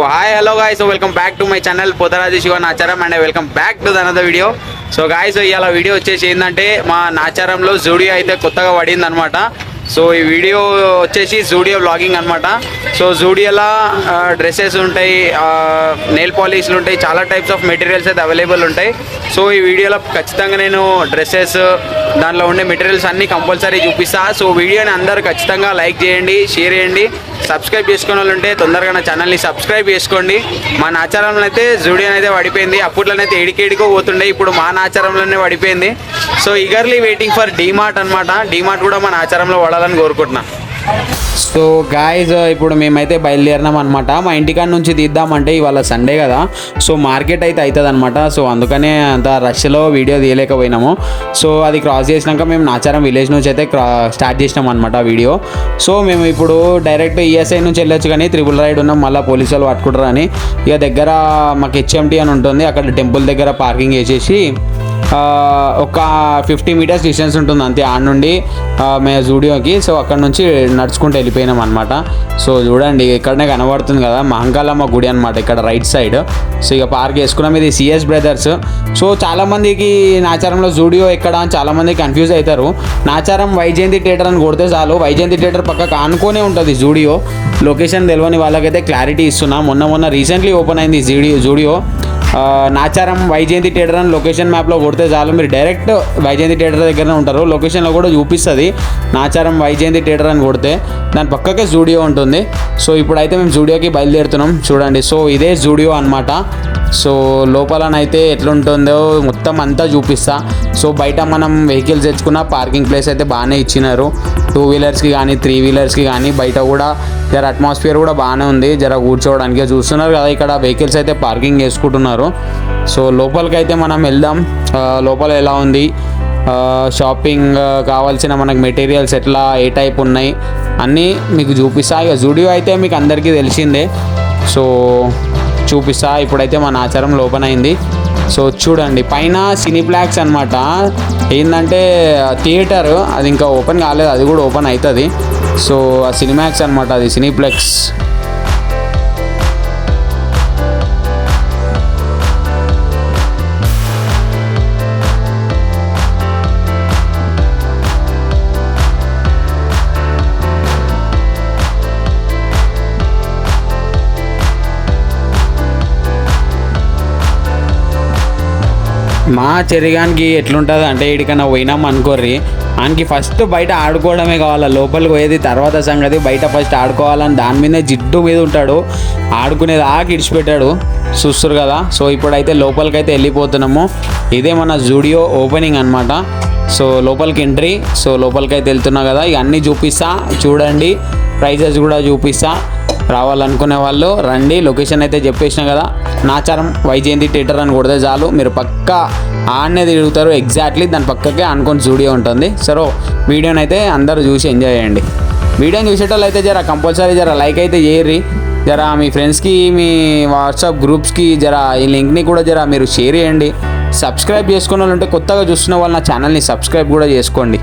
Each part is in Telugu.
hi, hello guys, so welcome back to my channel Potharaji Shiva Nacharam and welcome back to another video. So guys ఇవాళ వీడియో వచ్చేసి ఏంటంటే మా నాచారంలో జూడియో అయితే కొత్తగా పడింది అనమాట. సో ఈ వీడియో వచ్చేసి జూడియో వ్లాగింగ్ అనమాట. సో జూడియోలో డ్రెస్సెస్ ఉంటాయి, నెయిల్ పాలిష్లు ఉంటాయి, చాలా టైప్స్ ఆఫ్ మెటీరియల్స్ అయితే అవైలబుల్ ఉంటాయి. సో ఈ వీడియోలో ఖచ్చితంగా నేను డ్రెస్సెస్ దాంట్లో ఉండే మెటీరియల్స్ అన్నీ కంపల్సరీ చూపిస్తా. సో వీడియోని అందరూ ఖచ్చితంగా లైక్ చేయండి, షేర్ చేయండి, సబ్స్క్రైబ్ చేసుకునే వాళ్ళు ఉంటే తొందరగా నా ఛానల్ని సబ్స్క్రైబ్ చేసుకోండి. మా నాచారంలో అయితే జూడియో అయితే పడిపోయింది. అప్పట్లోనైతే ఏడికేడికో పోతుండే, ఇప్పుడు మా నాచారంలోనే పడిపోయింది. So eagerly waiting for DMart అనమాట. డీమార్ట్ కూడా మా నాచారంలో పడాలని కోరుకుంటున్నా. సో గాయ్స్ ఇప్పుడు మేమైతే బయలుదేరినాం అనమాట. మా ఇంటికాడ నుంచి తీద్దామంటే ఇవాళ సండే కదా, సో మార్కెట్ అయితే అవుతుంది అనమాట. సో అందుకనే అంత రష్లో వీడియో తీయలేకపోయినాము. సో అది క్రాస్ చేసినాక మేము నాచారం విలేజ్ నుంచి అయితే స్టార్ట్ చేసినాం అనమాట వీడియో. సో మేము ఇప్పుడు డైరెక్ట్ ఈఎస్ఐ నుంచి వెళ్ళొచ్చు, కానీ త్రిబుల్ రైడ్ ఉన్నాం, మళ్ళీ పోలీసు వాళ్ళు పట్టుకుంటారు అని ఇక దగ్గర మాకు హెచ్ఎంటీ అని ఉంటుంది, అక్కడ టెంపుల్ దగ్గర పార్కింగ్ వేసేసి ఒక 50 మీటర్స్ డిస్టెన్స్ ఉంటుంది అంతే ఆడ నుండి మేము జూడియోకి. సో అక్కడ నుంచి నడుచుకుంటూ వెళ్ళిపోయినాం అనమాట. సో చూడండి ఇక్కడనే కనబడుతుంది కదా మహంకాళమ్మ గుడి అనమాట, ఇక్కడ రైట్ సైడ్. సో ఇక పార్క్ చేసుకున్నాం. ఇది సిఎస్ బ్రదర్స్. సో చాలామందికి నాచారంలో జూడియో ఎక్కడ అని చాలామంది కన్ఫ్యూజ్ అవుతారు. నాచారం వైజయంతి థియేటర్ అని కొడితే చాలు, వైజయంతి థియేటర్ పక్కకు ఆనుకొనే ఉంటుంది జూడియో. లొకేషన్ తెలియని వాళ్ళకైతే క్లారిటీ ఇస్తున్నా. మొన్న రీసెంట్లీ ఓపెన్ అయింది జూడియో. నాచారం వైజయంతి థియేటర్ అని లొకేషన్ మ్యాప్లో కొడితే చాలు, మీరు డైరెక్ట్ వైజయంతి థియేటర్ దగ్గరనే ఉంటారు. లొకేషన్లో కూడా చూపిస్తుంది నాచారం వైజయంతి థియేటర్ అని కొడితే, దాని పక్కకే జూడియో ఉంటుంది. సో ఇప్పుడైతే మేము జూడియోకి బయలుదేరుతున్నాం చూడండి. సో ఇదే జూడియో అనమాట. సో లోపలనైతే ఎట్లుంటుందో మొత్తం అంతా చూపిస్తా. సో బయట మనం వెహికల్స్ తెచ్చుకున్న పార్కింగ్ ప్లేస్ అయితే బాగానే ఇచ్చినారు, 2 వీలర్స్కి కానీ 3 వీలర్స్కి కానీ. బయట కూడా జర అట్మాస్ఫియర్ కూడా బాగానే ఉంది, జర కూర్చోవడానికి. చూస్తున్నారు కదా ఇక్కడ వెహికల్స్ అయితే పార్కింగ్ చేసుకుంటున్నారు. సో లోపలికి అయితే మనం వెళ్దాం. లోపల ఎలా ఉంది, షాపింగ్ కావాల్సిన మనకు మెటీరియల్స్ ఎట్లా ఏ టైప్ ఉన్నాయి అన్నీ మీకు చూపిస్తా. ఇక జూడియో అయితే మీకు అందరికీ తెలిసిందే, సో చూపిస్తా. ఇప్పుడైతే మన ఆచారం ఓపెన్ అయింది. సో చూడండి పైన సినీప్లాక్స్ అనమాట. ఏంటంటే థియేటర్ అది ఇంకా ఓపెన్ కాలేదు, అది కూడా ఓపెన్ అవుతుంది. సో ఆ సినిమాక్స్ అనమాట, అది సినీప్లెక్స్. మా చెరిగానికి ఎట్లుంటుంది అంటే ఇక్కడికన్నా పోయినాం అనుకోర్రి, ఆయనకి ఫస్ట్ బయట ఆడుకోవడమే కావాలి, లోపలికి పోయేది తర్వాత సంగతి. బయట ఫస్ట్ ఆడుకోవాలని దాని మీదే జిడ్డు మీద ఉంటాడు, ఆడుకునేది ఇడిచిపెట్టాడు. చూస్తారు కదా. సో ఇప్పుడైతే లోపలికైతే వెళ్ళిపోతున్నాము. ఇదే మన జూడియో ఓపెనింగ్ అనమాట. సో లోపలికి ఎంట్రీ. సో లోపలికైతే వెళ్తున్నా కదా, ఇక అన్నీ చూపిస్తా చూడండి, ప్రైజెస్ కూడా చూపిస్తా. రావాలనుకునే వాళ్ళు రండి. లొకేషన్ అయితే చెప్పేసిన కదా, నాచారం వైజయంతి థియేటర్ అని కొడితే చాలు, మీరు పక్కా ఆడనే తిరుగుతారు. ఎగ్జాక్ట్లీ దాని పక్కకే అనుకొని జూడియో ఉంటుంది. సరే వీడియోని అయితే అందరూ చూసి ఎంజాయ్ చేయండి. వీడియోని చూసేటోళ్ళు అయితే జర కంపల్సరీ జర లైక్ అయితే చేయర్రి, జర మీ ఫ్రెండ్స్కి మీ వాట్సాప్ గ్రూప్స్కి జర ఈ లింక్ని కూడా జర మీరు షేర్ చేయండి. సబ్స్క్రైబ్ చేసుకున్న వాళ్ళు ఉంటే కొత్తగా చూస్తున్న వాళ్ళు నా ఛానల్ని సబ్స్క్రైబ్ కూడా చేసుకోండి.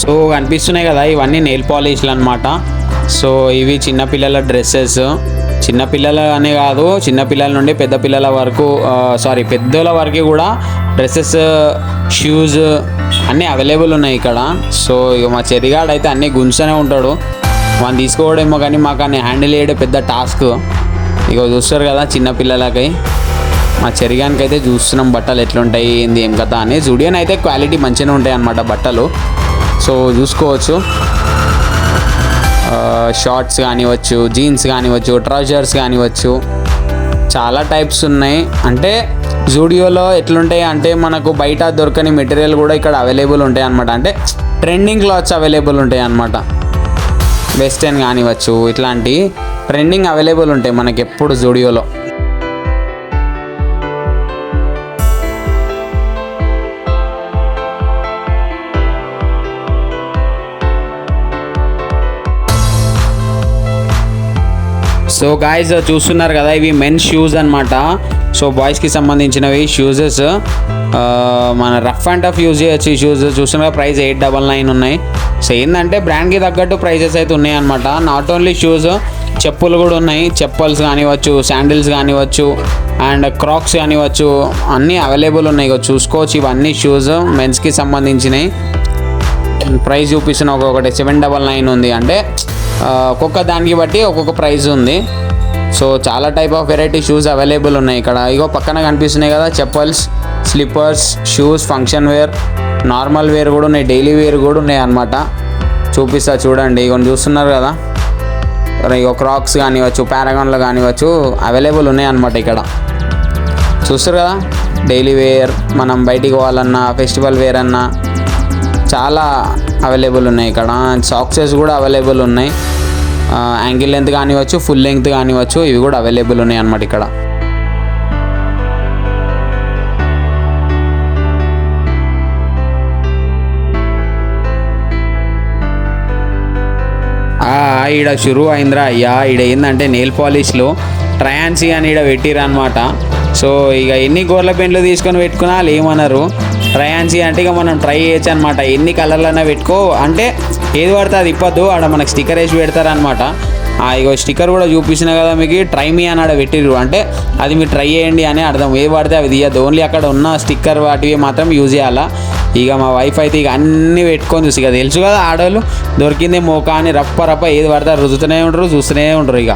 సో కనిపిస్తున్నాయి కదా, ఇవన్నీ నెయిల్ పాలిష్లు అనమాట. సో ఇవి చిన్నపిల్లల డ్రెస్సెస్, చిన్నపిల్లల అనే కాదు, చిన్నపిల్లల నుండి పెద్ద పిల్లల వరకు, పెద్దోళ్ళ వరకు కూడా డ్రెస్సెస్, షూస్ అన్నీ అవైలబుల్ ఉన్నాయి ఇక్కడ. సో ఇక మా చెరిగాడు అయితే అన్నీ గుంజుతూనే ఉంటాడు, మనం తీసుకోవడేమో కానీ మాకు అన్ని హ్యాండిల్ చేయడం పెద్ద టాస్క్. ఇక చూస్తారు కదా చిన్నపిల్లలకి, మా చెరిగానికి అయితే చూస్తున్నాం బట్టలు ఎట్లుంటాయి ఏంది ఏం కదా అని. జూడియోని అయితే క్వాలిటీ మంచిగానే ఉంటాయి అన్నమాట బట్టలు. సో చూసుకోవచ్చు, షార్ట్స్ కానివచ్చు, జీన్స్ కానివచ్చు, ట్రౌజర్స్ కానివచ్చు, చాలా టైప్స్ ఉన్నాయి. అంటే జూడియోలో ఎట్లుంటాయి అంటే మనకు బయట దొరకని మెటీరియల్ కూడా ఇక్కడ అవైలబుల్ ఉంటాయి అన్నమాట. అంటే ట్రెండింగ్ క్లాత్స్ అవైలబుల్ ఉంటాయి అన్నమాట. వెస్టర్న్ కానివచ్చు, ఇట్లాంటి ట్రెండింగ్ అవైలబుల్ ఉంటాయి మనకి ఎప్పుడు జూడియోలో. సో గాయ్స్ చూస్తున్నారు కదా, ఇవి మెన్స్ షూస్ అనమాట. సో బాయ్స్కి సంబంధించినవి షూజెస్. మన రఫ్ అండ్ టఫ్ యూజ్ చేయొచ్చు ఈ షూస్. చూస్తున్నా ప్రైస్ 899 ఉన్నాయి. సో ఏంటంటే బ్రాండ్కి తగ్గట్టు ప్రైజెస్ అయితే ఉన్నాయి అనమాట. నాట్ ఓన్లీ షూస్, చెప్పులు కూడా ఉన్నాయి. చెప్పల్స్ కానివ్వచ్చు, శాండిల్స్ కానివ్వచ్చు, అండ్ క్రాక్స్ కానివ్వచ్చు, అన్నీ అవైలబుల్ ఉన్నాయి. ఇక చూసుకోవచ్చు, ఇవన్నీ షూస్ మెన్స్కి సంబంధించినవి. ప్రైస్ చూపిస్తున్న ఒక్కొక్కటి 799 ఉంది. అంటే ఒక్కొక్క దానికి బట్టి ఒక్కొక్క ప్రైస్ ఉంది. సో చాలా type of variety shoes available ఉన్నాయి ఇక్కడ. ఇగో పక్కన కనిపిస్తున్నాయి కదా, chappals, slippers, shoes, function wear, normal wear కూడా ఉన్నాయి, డైలీ వేర్ కూడా ఉన్నాయి అన్నమాట. చూపిస్తా చూడండి. ఇగో చూస్తున్నారు కదా, ఇగో క్రాక్స్ కానివ్వచ్చు, పారాగాన్లు కానివ్వచ్చు, అవైలబుల్ ఉన్నాయి అన్నమాట ఇక్కడ. చూస్తారు కదా, డైలీ వేర్, మనం బయటికి పోవాలన్నా, ఫెస్టివల్ వేర్ అన్నా చాలా అవైలబుల్ ఉన్నాయి ఇక్కడ. సాక్సెస్ కూడా అవైలబుల్ ఉన్నాయి. యాంగిల్ లెంత్ కానివ్వచ్చు, ఫుల్ లెంగ్త్ కానివ్వచ్చు, ఇవి కూడా అవైలబుల్ ఉన్నాయి అన్నమాట ఇక్కడ. ఈడ షురూ అయిందిరా అయ్యా. ఈడ ఏంటంటే నెయిల్ పాలిష్లు ట్రయాన్సీ అని ఈడ పెట్టిరు అనమాట. సో ఇక ఎన్ని గోర్ల పెన్లు తీసుకొని పెట్టుకున్నా వాళ్ళు ఏమన్నారు. ట్రయాన్సీ అంటే ఇక మనం ట్రై చేయొచ్చు అనమాట. ఎన్ని కలర్లైనా పెట్టుకో, అంటే ఏది పడితే అది ఇప్పొద్దు, ఆడ మనకు స్టిక్కర్ వేసి పెడతారనమాట. ఇగో స్టిక్కర్ కూడా చూపిస్తున్నా కదా మీకు, ట్రై మీ అని ఆడ పెట్టిరు. అంటే అది మీరు ట్రై చేయండి అని అర్థం. ఏది పడితే అవి తీయద్దు, ఓన్లీ అక్కడ ఉన్న స్టిక్కర్ వాటివి మాత్రం యూజ్ చేయాలా. ఇక మా వైఫ్ అయితే ఇక అన్నీ పెట్టుకొని చూసి, ఇక తెలుసు కదా ఆడవాళ్ళు దొరికిందే మోకా అని రప్ప ఏది పడితే రుద్దుతూనే ఉంటారు, చూస్తూనే ఉంటారు ఇక.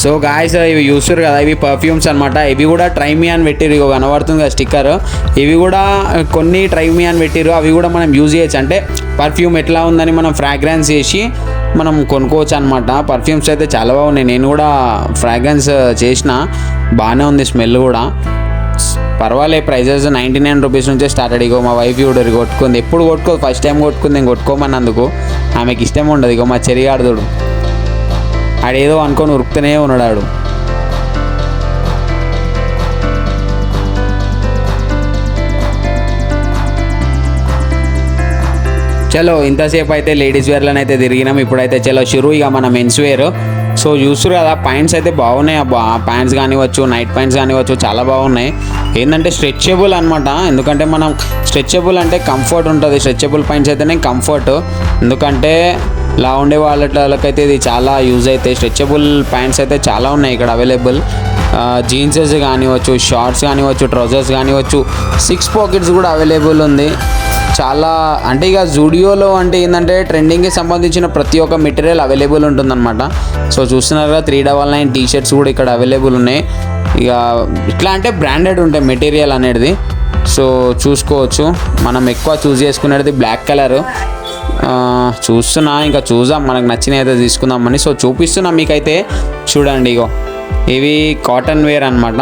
సో గాయస్ ఇవి చూస్తారు కదా, ఇవి పర్ఫ్యూమ్స్ అనమాట. ఇవి కూడా ట్రైమీ అని పెట్టిరు, ఇక కనబడుతుంది కదా స్టిక్కర్. ఇవి కూడా కొన్ని ట్రైమీ అని పెట్టిరు, అవి కూడా మనం యూజ్ చేయొచ్చు. అంటే పర్ఫ్యూమ్ ఎట్లా ఉందని మనం ఫ్రాగ్రెన్స్ చేసి మనం కొనుక్కోవచ్చు అనమాట. పర్ఫ్యూమ్స్ అయితే చాలా బాగున్నాయి. నేను కూడా ఫ్రాగ్రెన్స్ చేసిన, బాగానే ఉంది స్మెల్ కూడా. పర్వాలేదు, ప్రైజెస్ 99 రూపీస్ నుంచే స్టార్ట్ అయ్యి. ఇగో మా వైఫ్ కూడా కొట్టుకుంది, ఎప్పుడు కొట్టుకోదు, ఫస్ట్ టైం కొట్టుకుంది. నేను కొట్టుకోమన్నందుకు ఆమెకి ఇష్టం ఉండదు. ఇగో మా చెరిగాడుదుడు ఆడేదో అనుకొని ఉరుకుతూనే ఉన్నాడు. చలో ఇంతసేపు అయితే లేడీస్ వేర్లను అయితే తిరిగినాం. ఇప్పుడైతే చలో షురూ ఇక మన మెన్స్ వేర్. సో చూస్తారు కదా, ప్యాంట్స్ అయితే బాగున్నాయి అబ్బా. ప్యాంట్స్ కానివ్వచ్చు, నైట్ ప్యాంట్స్ కానివ్వచ్చు, చాలా బాగున్నాయి. ఏంటంటే స్ట్రెచబుల్ అనమాట. ఎందుకంటే మనం స్ట్రెచబుల్ అంటే కంఫర్ట్ ఉంటుంది. స్ట్రెచబుల్ ప్యాంట్స్ అయితేనే కంఫర్ట్. ఎందుకంటే లా ఉండే వాళ్ళకైతే ఇది చాలా యూజ్ అవుతాయి. స్ట్రెచబుల్ ప్యాంట్స్ అయితే చాలా ఉన్నాయి ఇక్కడ అవైలబుల్. జీన్సెస్ కానివ్వచ్చు, షార్ట్స్ కానివ్వచ్చు, ట్రౌజర్స్ కానివ్వచ్చు, 6 పాకెట్స్ కూడా అవైలబుల్ ఉంది. చాలా అంటే ఇక జూడియోలో అంటే ఏంటంటే ట్రెండింగ్కి సంబంధించిన ప్రతి ఒక్క మెటీరియల్ అవైలబుల్ ఉంటుందన్నమాట. సో చూస్తున్నారు కదా, 399 టీ షర్ట్స్ కూడా ఇక్కడ అవైలబుల్ ఉన్నాయి. ఇక ఇట్లా అంటే బ్రాండెడ్ ఉంటాయి మెటీరియల్ అనేది. సో చూసుకోవచ్చు. మనం ఎక్కువ చూస్ చేసుకునేది బ్లాక్ కలర్. చూస్తున్నా, ఇంకా చూద్దాం, మనకు నచ్చినవి అయితే తీసుకుందామని. సో చూపిస్తున్నా మీకైతే చూడండి. ఇగో ఇవి కాటన్ వేర్ అనమాట.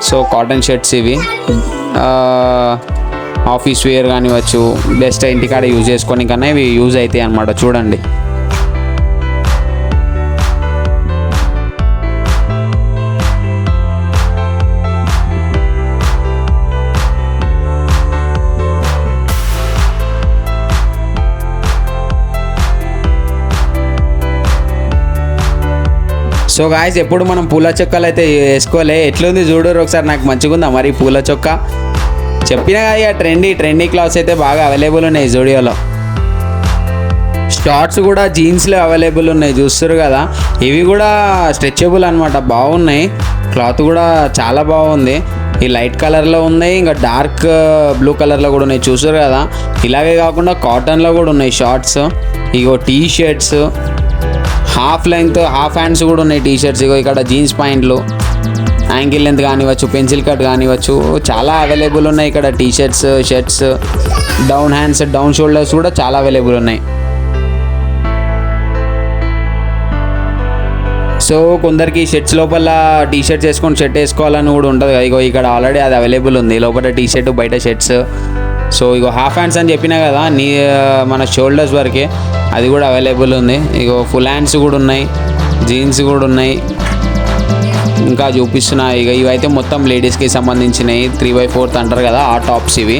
సో కాటన్ షర్ట్స్ ఇవి ఆఫీస్ వేర్ కానివ్వచ్చు, బెస్ట్ ఇంటికాడ యూజ్ చేసుకొని కన్నా ఇవి యూజ్ అవుతాయి అన్నమాట. చూడండి. సో గాయస్, ఎప్పుడు మనం పూల చొక్కాలు అయితే వేసుకోలే. ఎట్లుంది చూడరు ఒకసారి, నాకు మంచిగా ఉందా మరి పూల చొక్కా. చెప్పినా కదా, ట్రెండీ క్లాత్స్ అయితే బాగా అవైలబుల్ ఉన్నాయి జూడియోలో. షార్ట్స్ కూడా జీన్స్లో అవైలబుల్ ఉన్నాయి, చూస్తారు కదా. ఇవి కూడా స్ట్రెచబుల్ అనమాట, బాగున్నాయి. క్లాత్ కూడా చాలా బాగుంది. ఈ లైట్ కలర్లో ఉన్నాయి, ఇంకా డార్క్ బ్లూ కలర్లో కూడా ఉన్నాయి, చూస్తారు కదా. ఇలాగే కాకుండా కాటన్లో కూడా ఉన్నాయి షార్ట్స్. ఇగో T shirts, half length half hands కూడా ఉన్నాయి టీ షర్ట్స్. ఇగో ఇక్కడ జీన్స్ ప్యాంట్లు యాంకిల్ లెంత్ కానివ్వచ్చు, పెన్సిల్ కట్ కానివ్వచ్చు, చాలా అవైలబుల్ ఉన్నాయి ఇక్కడ. T shirts, shirts, down hands, down shoulders కూడా చాలా అవైలబుల్ ఉన్నాయి. సో కొందరికి షర్ట్స్ లోపల టీ షర్ట్స్ వేసుకొని షర్ట్ వేసుకోవాలని కూడా ఉంటుంది. ఇగో ఇక్కడ ఆల్రెడీ అది అవైలబుల్ ఉంది, లోపల టీ షర్ట్ బయట షర్ట్స్. సో ఇగో హాఫ్ హ్యాండ్స్ అని చెప్పినా కదా, మన షోల్డర్స్ వరకే, అది కూడా అవైలబుల్ ఉంది. ఇగో ఫుల్ హ్యాండ్స్ కూడా ఉన్నాయి, జీన్స్ కూడా ఉన్నాయి. ఇంకా చూపిస్తున్నా. ఇక ఇవైతే మొత్తం లేడీస్కి సంబంధించినవి, 3/4 అంటారు కదా ఆ టాప్స్ ఇవి.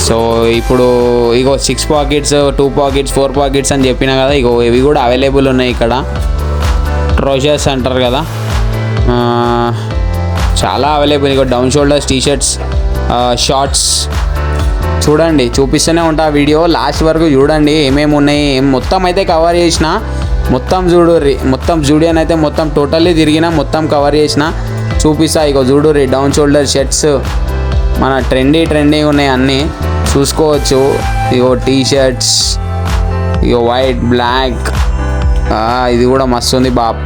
సో ఇప్పుడు ఇగో 6 పాకెట్స్, 2 పాకెట్స్, 4 పాకెట్స్ అని చెప్పినా కదా, ఇగో ఇవి కూడా అవైలబుల్ ఉన్నాయి ఇక్కడ. ట్రౌజర్స్ అంటారు కదా, చాలా అవైలబుల్. ఇక డౌన్ షోల్డర్స్, టీషర్ట్స్, షార్ట్స్ చూడండి, చూపిస్తూనే ఉంటా వీడియో లాస్ట్ వరకు చూడండి ఏమేమి ఉన్నాయి. మొత్తం అయితే కవర్ చేసిన, మొత్తం చూడుర్రి, మొత్తం జూడియోని అయితే మొత్తం టోటల్లీ తిరిగిన, మొత్తం కవర్ చేసిన, చూపిస్తా. ఇగో చూడుర్రి, డౌన్ షోల్డర్ షర్ట్స్ మన ట్రెండీ ఉన్నాయి అన్నీ చూసుకోవచ్చు. ఇగో టీషర్ట్స్, ఇగో వైట్, బ్లాక్, ఇది కూడా మస్తు ఉంది బాబ్.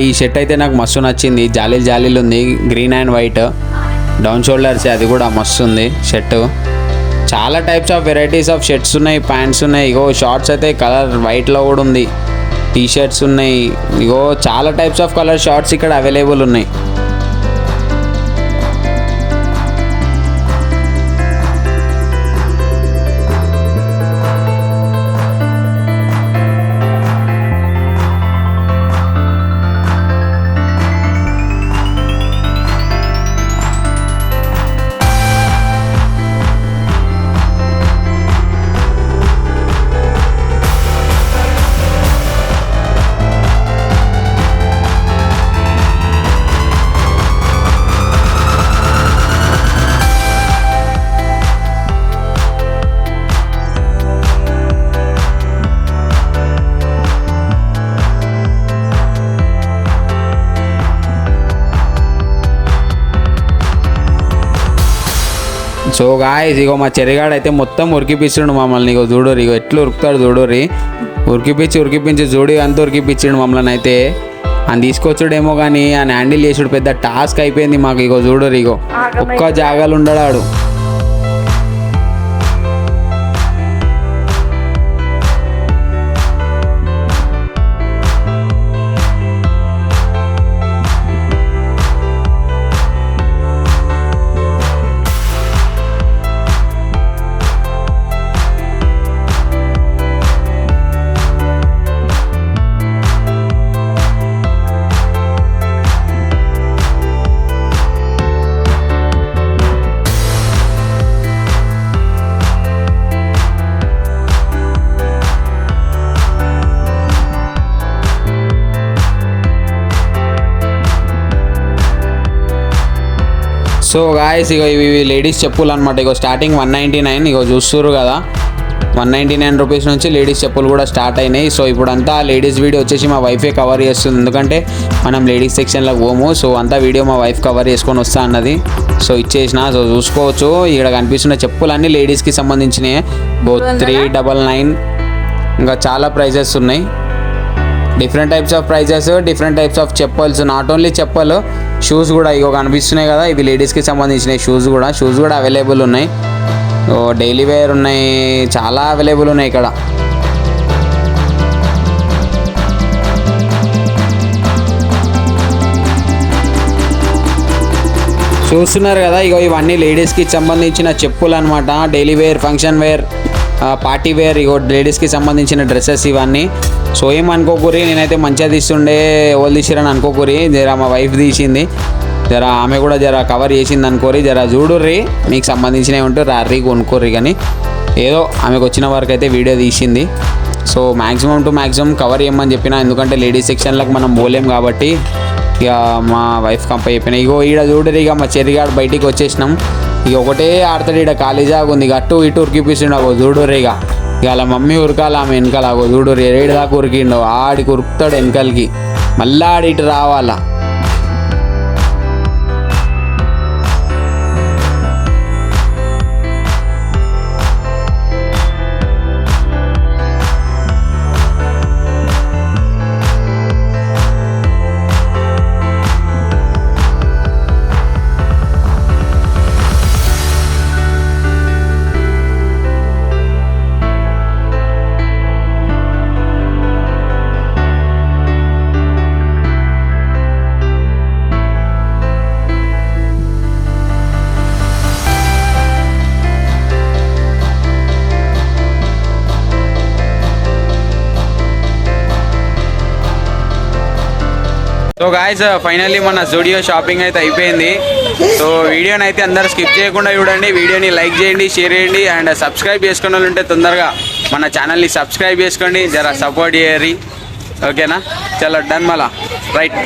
ఈ షర్ట్ అయితే నాకు మస్తు నచ్చింది, జాలీలు ఉంది, green and white, down shoulders, అది కూడా మస్తు ఉంది షర్ట్. చాలా types of varieties of shirts ఉన్నాయి, ప్యాంట్స్ ఉన్నాయి. ఇగో షార్ట్స్ అయితే కలర్ వైట్లో కూడా ఉంది, టీ షర్ట్స్ ఉన్నాయి. ఇగో చాలా టైప్స్ ఆఫ్ కలర్ షార్ట్స్ ఇక్కడ అవైలబుల్ ఉన్నాయి. సో గాయ్స్, ఇగో మా చెరిగాడు అయితే మొత్తం ఉరికిపిచ్చిండు మమ్మల్ని. ఇగో చూడరు, ఇగో ఎట్లు ఉరుకుతాడు చూడరు, ఉరికిపించి చూడి అంతా ఉరికిపించిండు మమ్మల్ని. అయితే అని తీసుకొచ్చుడేమో కానీ అని హ్యాండిల్ చేసుడు పెద్ద టాస్క్ అయిపోయింది మాకు. ఇగో చూడరు, ఇగో ఒక్క జాగాలు ఉండడాడు. సో గాయస్, ఇగో ఇవి లేడీస్ చెప్పులు అనమాట. ఇగో స్టార్టింగ్ 199, ఇగో చూస్తున్నారు కదా, 199 రూపీస్ నుంచి లేడీస్ చెప్పులు కూడా స్టార్ట్ అయినాయి. సో ఇప్పుడంతా లేడీస్ వీడియో వచ్చేసి మా వైఫే కవర్ చేస్తుంది, ఎందుకంటే మనం లేడీస్ సెక్షన్లోకి పోము. సో అంతా వీడియో మా వైఫ్ కవర్ చేసుకొని వస్తా అన్నది. సో ఇచ్చేసిన. సో చూసుకోవచ్చు, ఇక్కడ కనిపిస్తున్న చెప్పులన్నీ లేడీస్కి సంబంధించినవి. 399, ఇంకా చాలా ప్రైజెస్ ఉన్నాయి, different types of prices, different types of chappals. Not only చెప్పలు, షూస్ కూడా ఇగో కనిపిస్తున్నాయి కదా, ఇవి లేడీస్కి సంబంధించినవి. షూస్ కూడా అవైలబుల్ ఉన్నాయి. డైలీ వేర్ ఉన్నాయి, చాలా అవైలబుల్ ఉన్నాయి ఇక్కడ. చూస్తున్నారు కదా, ఇగో ఇవన్నీ లేడీస్కి సంబంధించిన చెప్పులు అనమాట. Daily wear, function wear, party wear, ఇగో లేడీస్కి సంబంధించిన డ్రెస్సెస్ ఇవన్నీ. సో ఏమనుకోకూరి, నేనైతే మంచిగా తీస్తుండే, ఎవరు తీసిరని అనుకోకూరి, జర మా వైఫ్ తీసింది, జర ఆమె కూడా జర కవర్ చేసింది అనుకోరి. జర చూడుర్రి, మీకు సంబంధించినవి ఉంటే రారీ కొనుక్కోర్రి. కానీ ఏదో ఆమెకు వచ్చిన వరకు అయితే వీడియో తీసింది. So maximum to maximum cover చేయమని చెప్పిన, ఎందుకంటే లేడీస్ సెక్షన్లకు మనం పోలేం కాబట్టి ఇక మా వైఫ్ కంప చెప్పిన. ఇగో ఈడ చూడరు ఇక మా చెరిగాడు బయటికి వచ్చేసినాం. ఇక ఒకటే ఆడతాడు, ఈడ ఖాళీ జాగా ఉంది, ఇక అటు ఇటు ఉరికిపిస్తుండు. అగో చూడురు ఇక వాళ్ళ మమ్మీ ఉరకాలి ఆమె వెనకాల. అగో చూడురు ఏడు దాకా ఉరికిండు, ఆడికి ఉరుకుతాడు వెనకాలకి, మళ్ళీ ఆడి ఇటు రావాలా. సో గాయస్ ఫైనల్లీ మన జూడియో షాపింగ్ అయితే అయిపోయింది. సో వీడియోని అయితే అందరు స్కిప్ చేయకుండా చూడండి, వీడియోని లైక్ చేయండి, షేర్ చేయండి అండ్ సబ్స్క్రైబ్ చేసుకున్న వాళ్ళు ఉంటే తొందరగా మన ఛానల్ని సబ్స్క్రైబ్ చేసుకోండి, జర సపోర్ట్ చేయరి. ఓకేనా, చలో డన్ మళ్ళా రైట్.